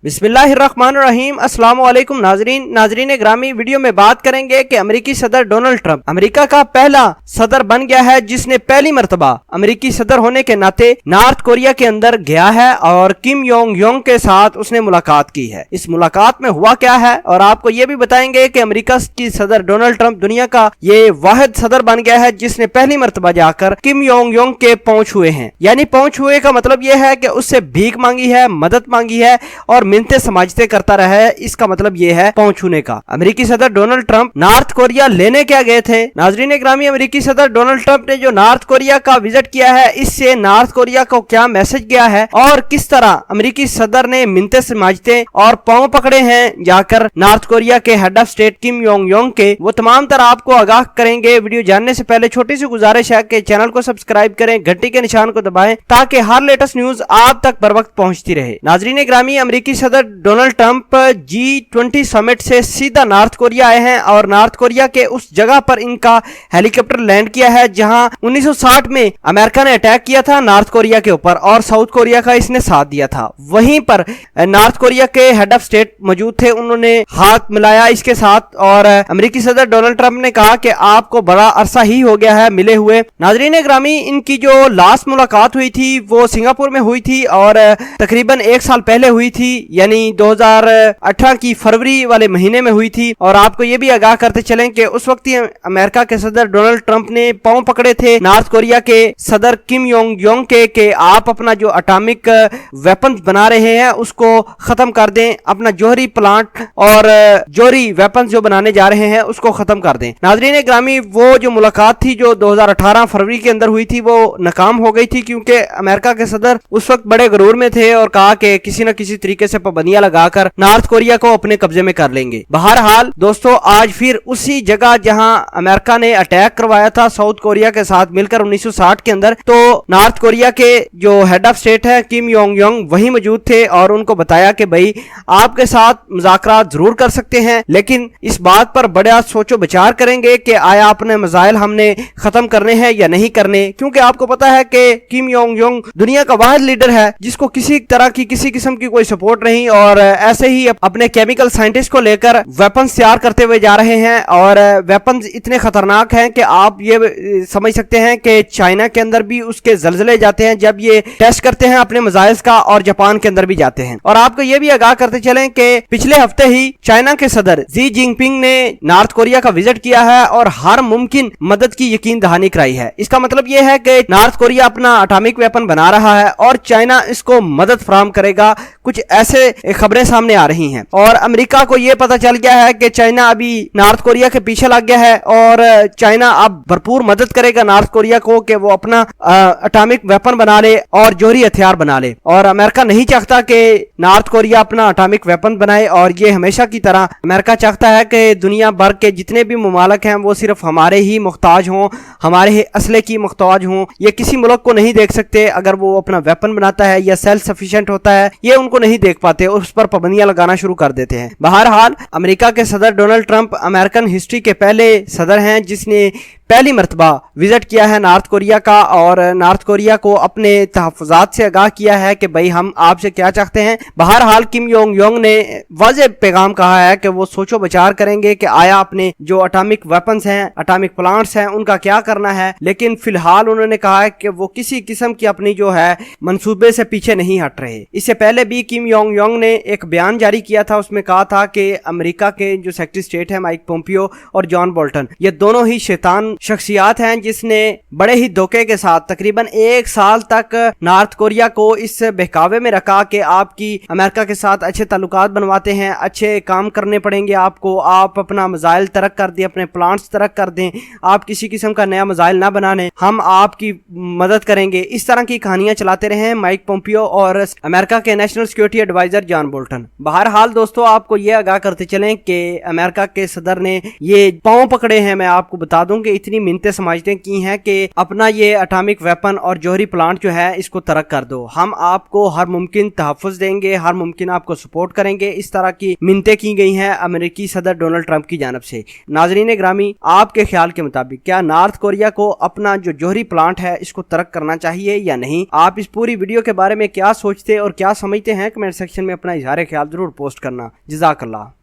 बिस्मिल्लाहिर्रहमानिर्रहीम। अस्सलाम वालेकुम नाजरीन ग्रामी। वीडियो में बात करेंगे कि अमेरिकी सदर डोनाल्ड ट्रंप अमेरिका का पहला सदर बन गया है जिसने पहली मर्तबा अमेरिकी सदर होने के नाते नॉर्थ कोरिया के अंदर गया है और किम योंग योंग के साथ उसने मुलाकात की है। इस मुलाकात में हुआ क्या है और आपको ये भी बताएंगे कि अमेरिका की सदर डोनाल्ड ट्रंप दुनिया का ये वाहिद सदर बन गया है जिसने पहली मर्तबा जाकर किम योंग योंग के पहुंच हुए हैं। यानी पहुंच हुए का मतलब यह है कि उससे भीख मांगी है, मदद मांगी है और मिन्नतें समाजते करता रहा है। इसका मतलब यह है पहुंच होने का। अमेरिकी सदर डोनाल्ड ट्रंप नॉर्थ कोरिया लेने क्या गए थे? नाजरीन ग्रामी, अमेरिकी सदर डोनाल्ड ट्रंप ने जो नॉर्थ कोरिया का विजिट किया है, इससे नॉर्थ कोरिया को क्या मैसेज गया है और किस तरह अमेरिकी सदर ने मिन्नतें समाजते और पांव पकड़े हैं जाकर नॉर्थ कोरिया के head of state Kim Yong Yong के, वो तमाम तरह आपको आगाह करेंगे। वीडियो जानने से पहले छोटी सी गुजारिश है कि चैनल को सब्सक्राइब करें, घंटी के निशान को दबाएं ताकि हर लेटेस्ट न्यूज आप तक बर वक्त पहुंचती रहे। नाजरीन ग्रामी, अमेरिकी सदर डोनाल्ड ट्रंप G20 समिट से सीधा नॉर्थ कोरिया आए हैं और नॉर्थ कोरिया के उस जगह पर इनका हेलीकॉप्टर लैंड किया है जहां 1960 में अमेरिका ने अटैक किया था नॉर्थ कोरिया के ऊपर और साउथ कोरिया का इसने साथ दिया था। वहीं पर नॉर्थ कोरिया के हेड ऑफ स्टेट मौजूद थे, उन्होंने हाथ मिलाया इसके साथ और अमेरिकी सदर डोनाल्ड ट्रंप ने कहा कि आपको बड़ा अरसा ही हो गया है मिले हुए। नाजरीन ग्रामी, इनकी जो लास्ट मुलाकात हुई थी वो सिंगापुर में हुई थी और तकरीबन 1 साल पहले हुई थी, यानी 2018 की फरवरी वाले महीने में हुई थी। और आपको ये भी आगाह करते चलें कि उस वक्त ही अमेरिका के सदर डोनाल्ड ट्रंप ने पांव पकड़े थे नॉर्थ कोरिया के सदर किम योंग योंग के आप अपना जो एटॉमिक वेपन्स बना रहे हैं उसको खत्म कर दें, अपना जोहरी प्लांट और जोहरी वेपन्स जो बनाने जा रहे हैं उसको खत्म कर दें। नाजरीन ग्रामी, वो जो मुलाकात थी जो 2018 फरवरी के अंदर हुई थी वो नाकाम हो गई थी क्योंकि अमेरिका के सदर उस वक्त बड़े गरूर में थे और कहा कि किसी न किसी तरीके से पाबंदियां लगाकर नॉर्थ कोरिया को अपने कब्जे में कर लेंगे। बहरहाल दोस्तों, आज फिर उसी जगह जहां अमेरिका ने अटैक करवाया था साउथ कोरिया के साथ मिलकर 1960 के अंदर, तो नॉर्थ कोरिया के जो हेड ऑफ स्टेट है किम योंग योंग वही मौजूद थे और उनको बताया कि भाई आपके साथ मुज़ाकरात जरूर कर सकते हैं लेकिन इस बात पर बड़ा सोचो विचार करेंगे कि आया अपने मसाइल हमने खत्म करने हैं या नहीं करने, क्योंकि आपको पता है कि किम योंग योंग दुनिया का वाहिद लीडर है जिसको किसी तरह की किसी किस्म की कोई सपोर्ट नहीं और ऐसे ही अपने केमिकल साइंटिस्ट को लेकर वेपन्स तैयार करते हुए जा रहे हैं और वेपन्स इतने खतरनाक हैं कि आप ये समझ सकते हैं कि चाइना के अंदर भी उसके जलजले जाते हैं जब ये टेस्ट करते हैं अपने मिसाइल्स का और जापान के अंदर भी जाते हैं। और आपको ये भी आगाह करते चलें कि पिछले हफ्ते ही चाइना के सदर जी जिनपिंग ने नॉर्थ कोरिया का विजिट किया है और हर मुमकिन मदद की यकीन दहानी कराई है। इसका मतलब यह है कि नॉर्थ कोरिया अपना एटॉमिक वेपन बना रहा है और चाइना इसको मदद फराहम करेगा। कुछ ऐसे खबरें सामने आ रही हैं और अमेरिका को यह पता चल गया है कि चाइना अभी नॉर्थ कोरिया के पीछे लग गया है और चाइना अब भरपूर मदद करेगा नॉर्थ कोरिया को कि वो अपना एटॉमिक वेपन बना ले और जोहरी हथियार बना ले। और अमेरिका नहीं चाहता कि नॉर्थ कोरिया अपना एटॉमिक वेपन बनाए और ये हमेशा की तरह अमेरिका चाहता है कि दुनिया भर के जितने भी ममालिक हैं वो सिर्फ हमारे ही मुख्ताज हों, हमारे ही असले की मुख्ताज हों। ये किसी मुल्क को नहीं देख सकते अगर वो अपना वेपन बनाता है या सेल्फ सफिशिएंट होता है, ये उनको नहीं देख पाते, उस पर पाबंदियां लगाना शुरू कर देते हैं। बहरहाल अमेरिका के सदर डोनाल्ड ट्रंप अमेरिकन हिस्ट्री के पहले सदर हैं जिसने पहली मर्तबा विजिट किया है नॉर्थ कोरिया का और नॉर्थ कोरिया को अपने तहफ़्फ़ुज़ात से आगाह किया है कि भाई हम आपसे क्या चाहते हैं। बहरहाल किम योंग योंग ने वाज़ेह पैगाम कहा है कि वो सोचो विचार करेंगे कि आया अपने जो एटॉमिक वेपन्स हैं, एटॉमिक प्लांट्स हैं, उनका क्या करना है। लेकिन फिलहाल उन्होंने कहा है कि वो किसी किस्म की अपनी जो है मंसूबे से पीछे नहीं हट रहे। इससे पहले भी किम योंग योंग ने एक बयान जारी किया था, उसमें कहा था कि अमेरिका के जो सेक्रेटरी स्टेट है माइक पोम्पियो और जॉन बोल्टन, ये दोनों ही शैतान शख्सियात हैं जिसने बड़े ही धोखे के साथ तकरीबन 1 साल तक नॉर्थ कोरिया को इस बहकावे में रखा कि आपकी अमेरिका के साथ अच्छे ताल्लुकात बनवाते हैं, अच्छे काम करने पड़ेंगे आपको, आप अपना मिसाइल तरक कर दें, अपने प्लांट्स तरक कर दें, आप किसी किस्म का नया मिसाइल ना बनाने, हम आपकी मदद करेंगे। इस तरह की कहानियां चलाते रहे हैं माइक पोम्पियो और अमेरिका के national security adviser John Bolton. बहरहाल दोस्तों, आपको ये आगाह करते चलें कि अमेरिका के सदर ने ये पांव पकड़े हैं। मैं आपको बता दूं कि इतनी मिन्नतें समाजते की हैं कि अपना ये एटॉमिक वेपन और जोहरी प्लांट जो है इसको तरक कर दो, हम आपको हर मुमकिन तहफ़्फ़ुज़ देंगे, हर मुमकिन आपको सपोर्ट करेंगे। इस तरह की मिन्नतें की गई हैं अमेरिकी सदर डोनाल्ड ट्रंप की जानिब से। नाजरीन ग्रामी, आपके ख्याल के मुताबिक क्या नॉर्थ कोरिया को अपना जो जोहरी प्लांट है इसको तरक करना चाहिए या नहीं? आप इस पूरी वीडियो के बारे में क्या सोचते और क्या समझते हैं कमेंट सेक्शन سیکشن میں اپنا اظہار خیال ضرور پوسٹ کرنا. جزاک اللہ.